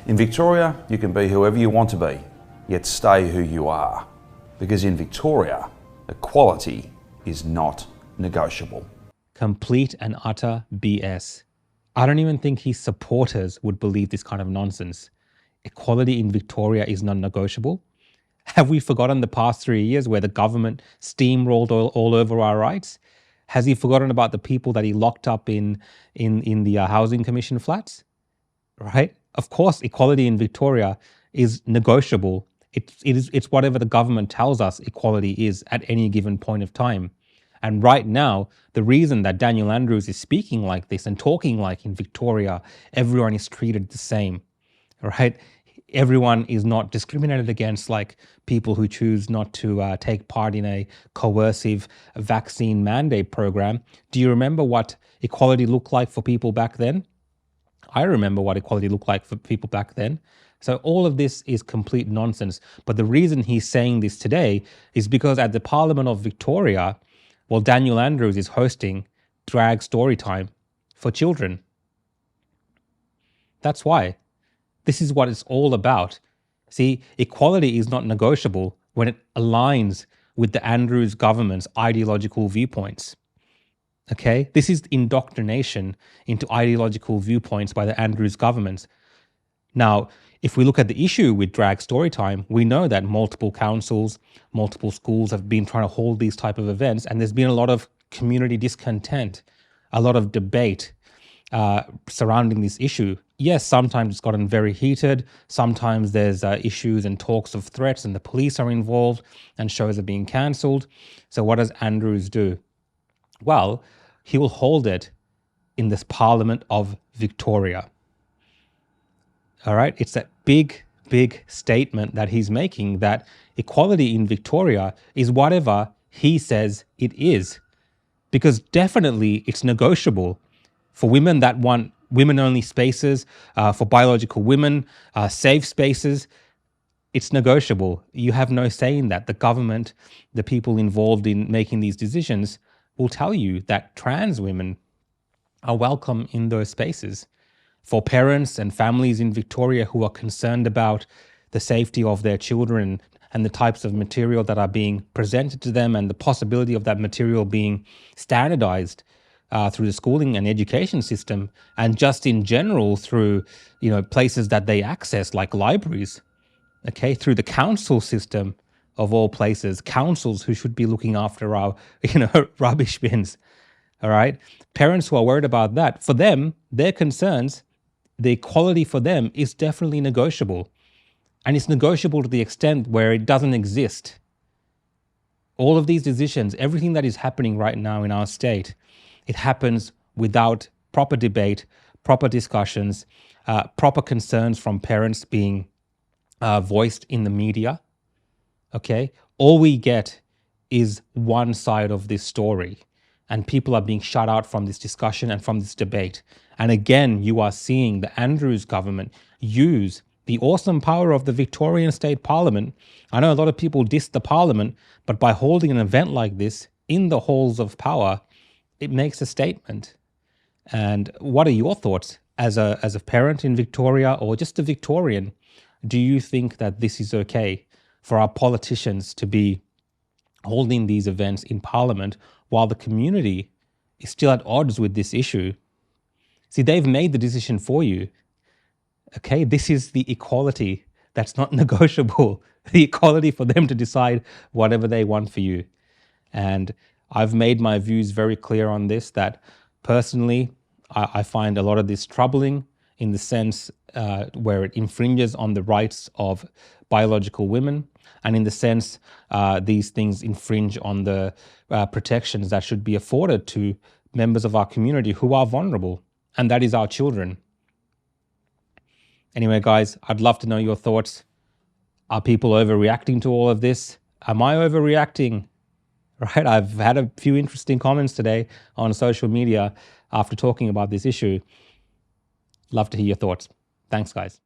In Victoria, you can be whoever you want to be, yet stay who you are. Because in Victoria, equality is not negotiable. Complete and utter BS. I don't even think his supporters would believe this kind of nonsense. Equality in Victoria is non-negotiable. Have we forgotten the past 3 years where the government steamrolled all over our rights? Has he forgotten about the people that he locked up in the housing commission flats? Right? Of course, equality in Victoria is negotiable. It's whatever the government tells us equality is at any given point of time. And right now, the reason that Daniel Andrews is speaking like this and talking like in Victoria, everyone is treated the same, right? Everyone is not discriminated against, like people who choose not to take part in a coercive vaccine mandate program. Do you remember what equality looked like for people back then? I remember what equality looked like for people back then. So all of this is complete nonsense. But the reason he's saying this today is because at the Parliament of Victoria, well, Daniel Andrews is hosting drag story time for children. That's why. This is what it's all about. See, equality is not negotiable when it aligns with the Andrews government's ideological viewpoints. Okay? This is indoctrination into ideological viewpoints by the Andrews government. Now, if we look at the issue with drag storytime, we know that multiple councils, multiple schools have been trying to hold these type of events, and there's been a lot of community discontent, a lot of debate surrounding this issue. Yes, sometimes it's gotten very heated. Sometimes there's issues and talks of threats and the police are involved and shows are being cancelled. So what does Andrews do? Well, he will hold it in this Parliament of Victoria. All right, it's that big statement that he's making that equality in Victoria is whatever he says it is. Because definitely it's negotiable. For women that want women-only spaces, for biological women, safe spaces, it's negotiable. You have no say in that. The government, the people involved in making these decisions will tell you that trans women are welcome in those spaces. For parents and families in Victoria who are concerned about the safety of their children and the types of material that are being presented to them and the possibility of that material being standardized through the schooling and education system, and just in general through, places that they access like libraries, okay, through the council system of all places, councils who should be looking after our, rubbish bins, all right? Parents who are worried about that, for them, their concerns, the equality for them is definitely negotiable. And it's negotiable to the extent where it doesn't exist. All of these decisions, everything that is happening right now in our state, it happens without proper debate, proper discussions, proper concerns from parents being voiced in the media. Okay? All we get is one side of this story, and people are being shut out from this discussion and from this debate. And again, you are seeing the Andrews government use the awesome power of the Victorian State Parliament. I know a lot of people diss the Parliament, but by holding an event like this in the halls of power, it makes a statement. And what are your thoughts as a parent in Victoria or just a Victorian? Do you think that this is okay for our politicians to be holding these events in Parliament while the community is still at odds with this issue? See, they've made the decision for you. Okay, this is the equality that's not negotiable. The equality for them to decide whatever they want for you. And I've made my views very clear on this, that personally, I find a lot of this troubling in the sense where it infringes on the rights of biological women, and in the sense these things infringe on the protections that should be afforded to members of our community who are vulnerable, and that is our children. Anyway, guys, I'd love to know your thoughts. Are people overreacting to all of this? Am I overreacting? Right? I've had a few interesting comments today on social media after talking about this issue. Love to hear your thoughts. Thanks, guys.